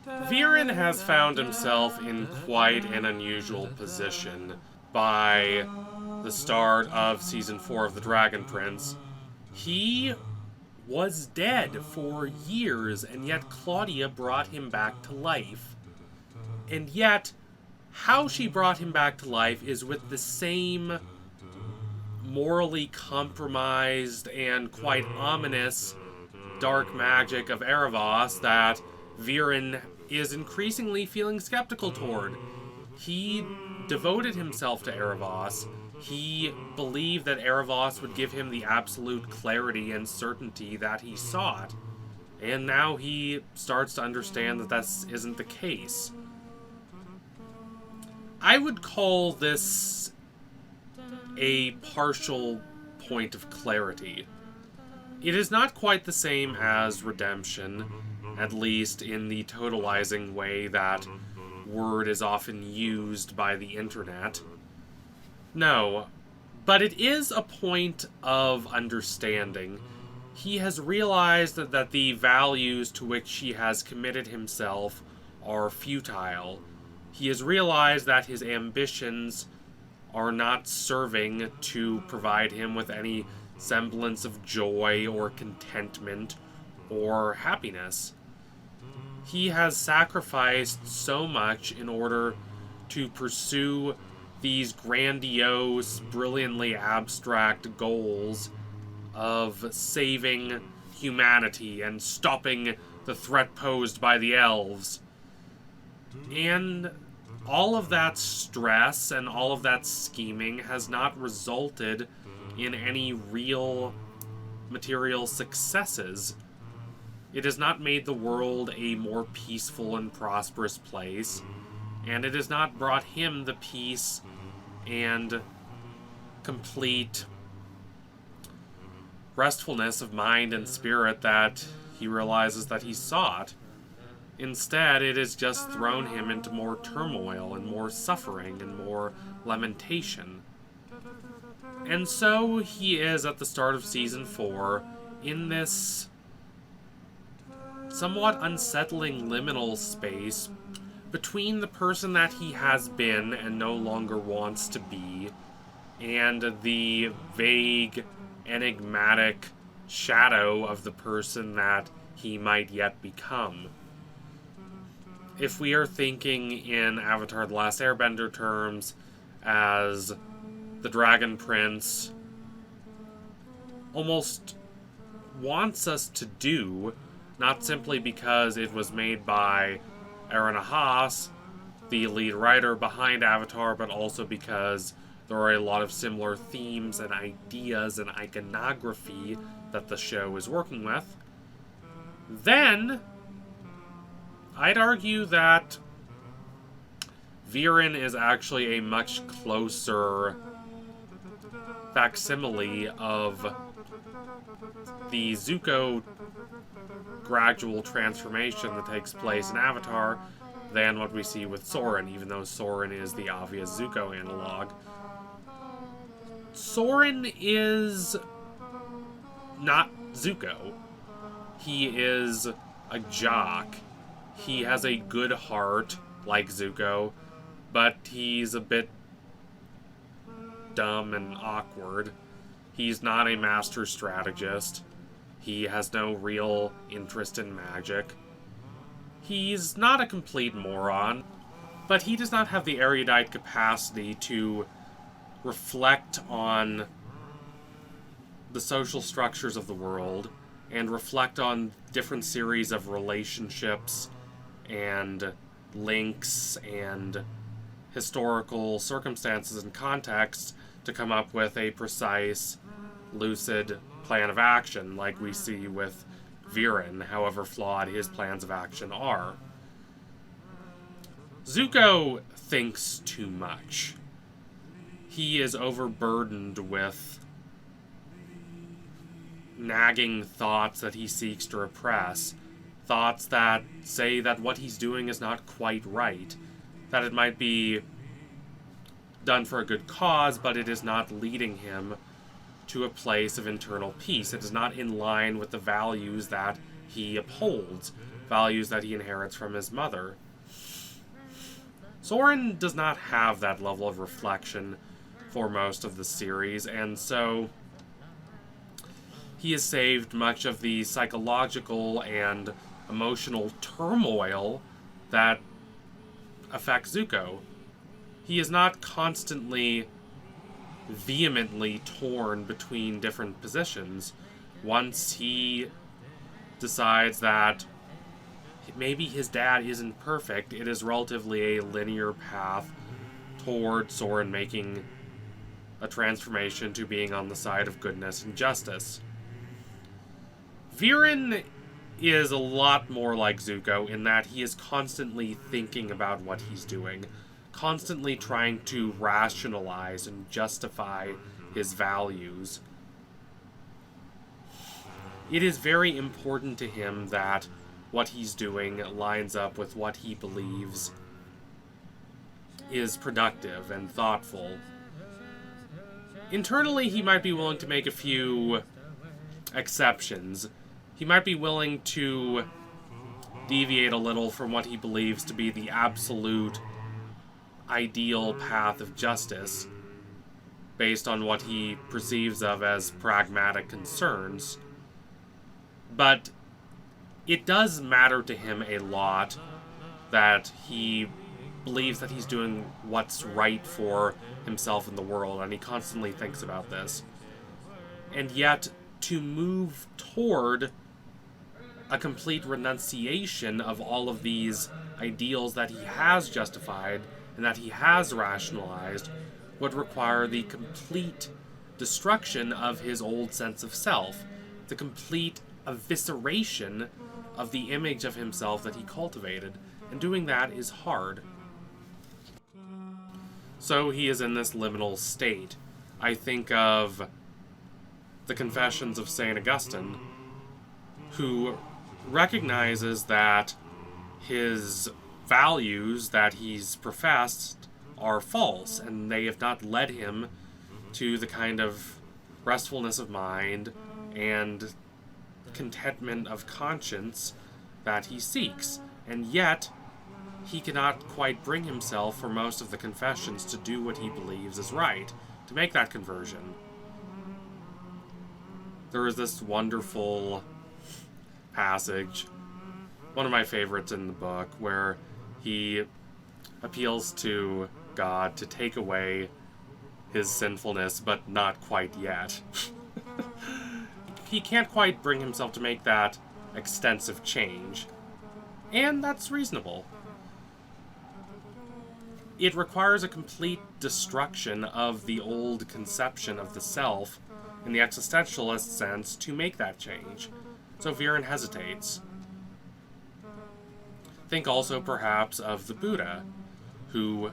Viren has found himself in quite an unusual position by the start of Season 4 of The Dragon Prince. He was dead for years, and yet Claudia brought him back to life. And yet, how she brought him back to life is with the same morally compromised and quite ominous dark magic of Erebos that Viren is increasingly feeling skeptical toward. He devoted himself to Erebos. He believed that Erebos would give him the absolute clarity and certainty that he sought. And now he starts to understand that this isn't the case. I would call this a partial point of clarity. It is not quite the same as redemption, at least in the totalizing way that word is often used by the internet. No, but it is a point of understanding. He has realized that the values to which he has committed himself are futile. He has realized that his ambitions are not serving to provide him with any semblance of joy or contentment or happiness. He has sacrificed so much in order to pursue these grandiose, brilliantly abstract goals of saving humanity and stopping the threat posed by the elves. And all of that stress and all of that scheming has not resulted in any real material successes. It has not made the world a more peaceful and prosperous place, and it has not brought him the peace and complete restfulness of mind and spirit that he realizes that he sought. Instead, it has just thrown him into more turmoil and more suffering and more lamentation. And so he is at the start of Season 4 in this somewhat unsettling liminal space between the person that he has been and no longer wants to be, and the vague, enigmatic shadow of the person that he might yet become. If we are thinking in Avatar: The Last Airbender terms, as the Dragon Prince almost wants us to do, not simply because it was made by Aaron Ahas, the lead writer behind Avatar, but also because there are a lot of similar themes and ideas and iconography that the show is working with, then I'd argue that Viren is actually a much closer facsimile of the Zuko gradual transformation that takes place in Avatar than what we see with Soren, even though Soren is the obvious Zuko analog. Soren is not Zuko. He is a jock. He has a good heart, like Zuko, but he's a bit dumb and awkward. He's not a master strategist. He has no real interest in magic. He's not a complete moron, but he does not have the erudite capacity to reflect on the social structures of the world and reflect on different series of relationships and links and historical circumstances and contexts to come up with a precise, lucid plan of action like we see with Viren, however flawed his plans of action are. Zuko thinks too much. He is overburdened with nagging thoughts that he seeks to repress, thoughts that say that what he's doing is not quite right, that it might be done for a good cause, but it is not leading him to a place of internal peace. It is not in line with the values that he upholds, values that he inherits from his mother. Soren does not have that level of reflection for most of the series, and so he has saved much of the psychological and emotional turmoil that affects Zuko. He is not constantly, vehemently torn between different positions. Once he decides that maybe his dad isn't perfect, it is relatively a linear path toward Soren making a transformation to being on the side of goodness and justice. Viren is a lot more like Zuko in that he is constantly thinking about what he's doing, constantly trying to rationalize and justify his values. It is very important to him that what he's doing lines up with what he believes is productive and thoughtful. Internally, he might be willing to make a few exceptions. He might be willing to deviate a little from what he believes to be the absolute ideal path of justice, based on what he perceives of as pragmatic concerns. But it does matter to him a lot that he believes that he's doing what's right for himself and the world, and he constantly thinks about this. And yet, to move toward a complete renunciation of all of these ideals that he has justified and that he has rationalized would require the complete destruction of his old sense of self, the complete evisceration of the image of himself that he cultivated, and doing that is hard. So he is in this liminal state. I think of the Confessions of St. Augustine, who recognizes that his values that he's professed are false, and they have not led him to the kind of restfulness of mind and contentment of conscience that he seeks. And yet, he cannot quite bring himself for most of the confessions to do what he believes is right, to make that conversion. There is this wonderful passage, one of my favorites in the book, where he appeals to God to take away his sinfulness, but not quite yet. He can't quite bring himself to make that extensive change, and that's reasonable. It requires a complete destruction of the old conception of the self in the existentialist sense to make that change. So Viren hesitates. Think also perhaps of the Buddha, who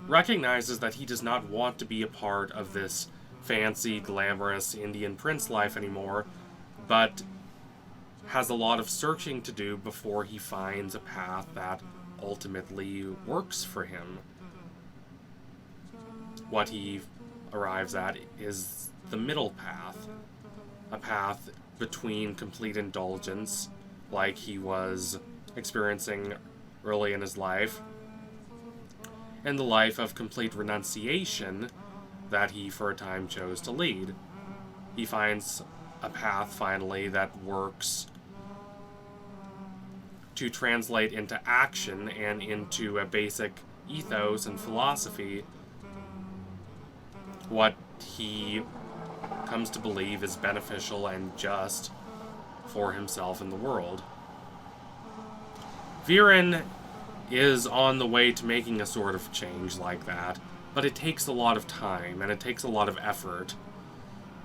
recognizes that he does not want to be a part of this fancy, glamorous Indian prince life anymore, but has a lot of searching to do before he finds a path that ultimately works for him. What he arrives at is the middle path, a path between complete indulgence, like he was experiencing early in his life, and the life of complete renunciation that he for a time chose to lead. He finds a path finally that works to translate into action and into a basic ethos and philosophy what he comes to believe is beneficial and just for himself and the world. Viren is on the way to making a sort of change like that, but it takes a lot of time and it takes a lot of effort.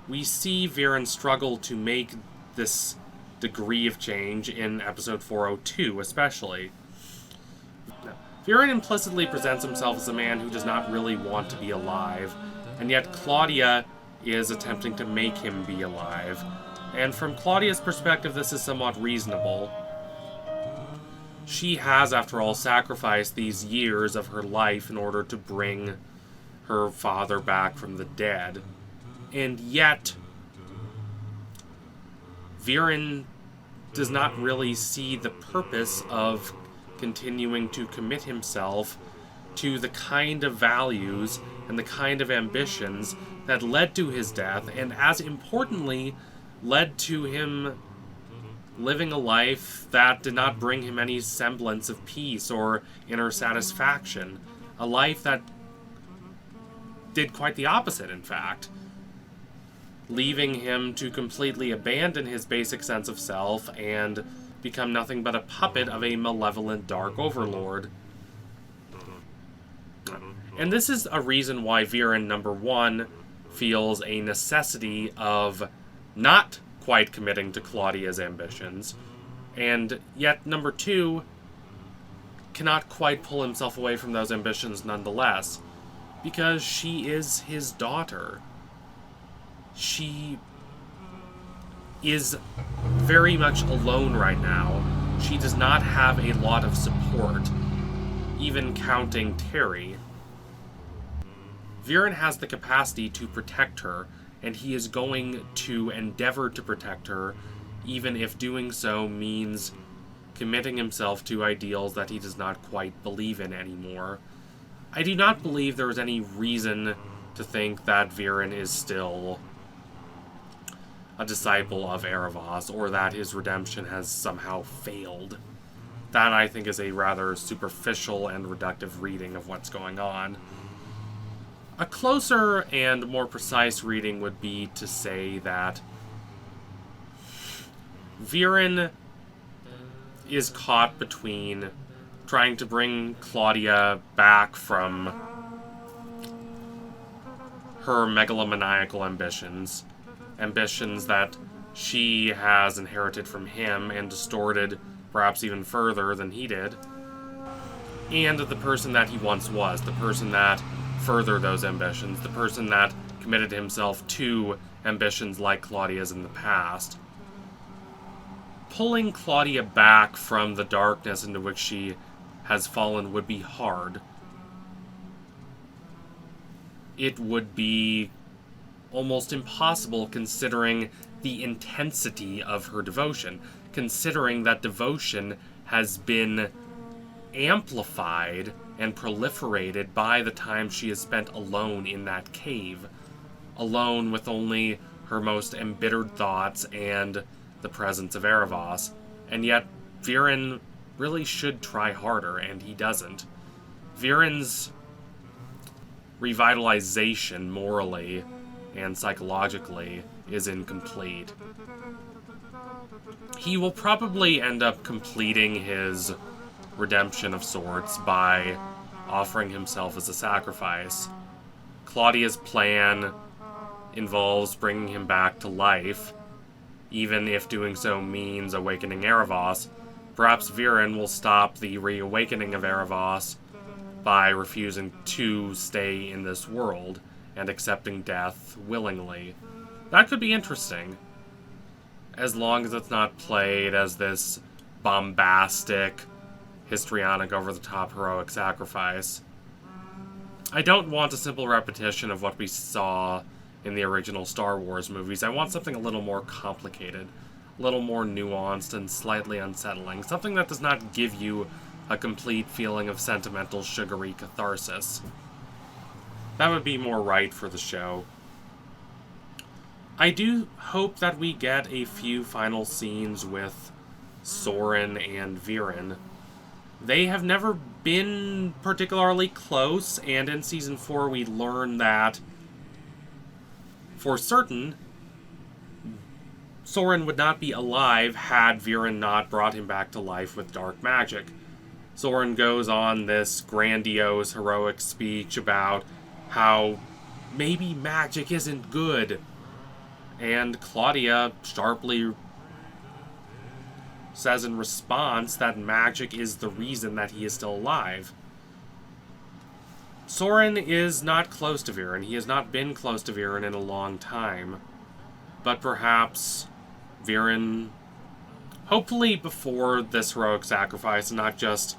We see Viren struggle to make this degree of change in episode 402 especially. Viren implicitly presents himself as a man who does not really want to be alive, and yet Claudia is attempting to make him be alive. And from Claudia's perspective, this is somewhat reasonable. She has, after all, sacrificed these years of her life in order to bring her father back from the dead. And yet, Viren does not really see the purpose of continuing to commit himself to the kind of values and the kind of ambitions that led to his death, and as importantly, led to him living a life that did not bring him any semblance of peace or inner satisfaction. A life that did quite the opposite, in fact, leaving him to completely abandon his basic sense of self and become nothing but a puppet of a malevolent dark overlord. And this is a reason why Viren, number one, feels a necessity of not quite committing to Claudia's ambitions, and yet, number two, cannot quite pull himself away from those ambitions nonetheless, because she is his daughter. She is very much alone right now. She does not have a lot of support, even counting Terry. Viren has the capacity to protect her, and he is going to endeavor to protect her, even if doing so means committing himself to ideals that he does not quite believe in anymore. I do not believe there is any reason to think that Viren is still a disciple of Erebos, or that his redemption has somehow failed. That, I think, is a rather superficial and reductive reading of what's going on. A closer and more precise reading would be to say that Viren is caught between trying to bring Claudia back from her megalomaniacal ambitions that she has inherited from him and distorted perhaps even further than he did, and the person that he once was, the person that furthered those ambitions, the person that committed himself to ambitions like Claudia's in the past. Pulling Claudia back from the darkness into which she has fallen would be hard. It would be almost impossible considering the intensity of her devotion, considering that devotion has been amplified and proliferated by the time she has spent alone in that cave, alone with only her most embittered thoughts and the presence of Erebos. And yet, Viren really should try harder, and he doesn't. Viren's revitalization morally and psychologically is incomplete. He will probably end up completing his redemption of sorts by offering himself as a sacrifice. Claudia's plan involves bringing him back to life, even if doing so means awakening Erebos. Perhaps Viren will stop the reawakening of Erebos by refusing to stay in this world and accepting death willingly. That could be interesting, as long as it's not played as this bombastic, histrionic, over-the-top heroic sacrifice. I don't want a simple repetition of what we saw in the original Star Wars movies. I want something a little more complicated, a little more nuanced and slightly unsettling, something that does not give you a complete feeling of sentimental, sugary catharsis. That would be more right for the show. I do hope that we get a few final scenes with Soren and Viren. They have never been particularly close, and in Season 4 we learn that, for certain, Soren would not be alive had Viren not brought him back to life with dark magic. Soren goes on this grandiose, heroic speech about how maybe magic isn't good, and Claudia sharply says in response that magic is the reason that he is still alive. Soren is not close to Viren. He has not been close to Viren in a long time. But perhaps Viren, hopefully before this heroic sacrifice, not just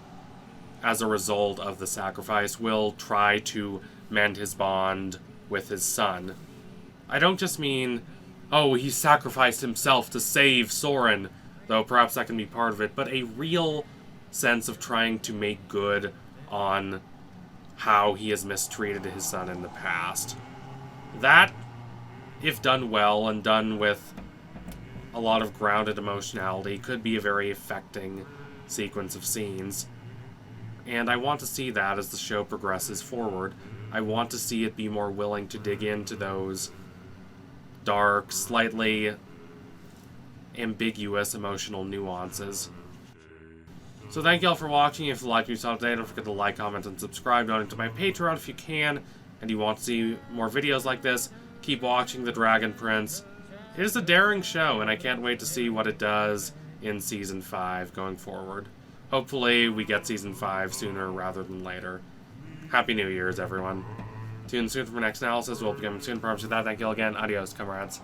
as a result of the sacrifice, will try to mend his bond with his son. I don't just mean, oh, he sacrificed himself to save Soren. though perhaps that can be part of it, but a real sense of trying to make good on how he has mistreated his son in the past. That, if done well and done with a lot of grounded emotionality, could be a very affecting sequence of scenes. And I want to see that as the show progresses forward. I want to see it be more willing to dig into those dark, slightly ambiguous emotional nuances. So thank you all for watching. If you liked what you saw today, don't forget to like, comment, and subscribe. Donate to my Patreon if you can, and you want to see more videos like this. Keep watching The Dragon Prince. It is a daring show, and I can't wait to see what it does in Season 5 going forward. Hopefully we get Season 5 sooner rather than later. Happy New Year's, everyone. Tune in soon for my next analysis. We'll be coming soon. Promise you that. Thank you all again. Adios, comrades.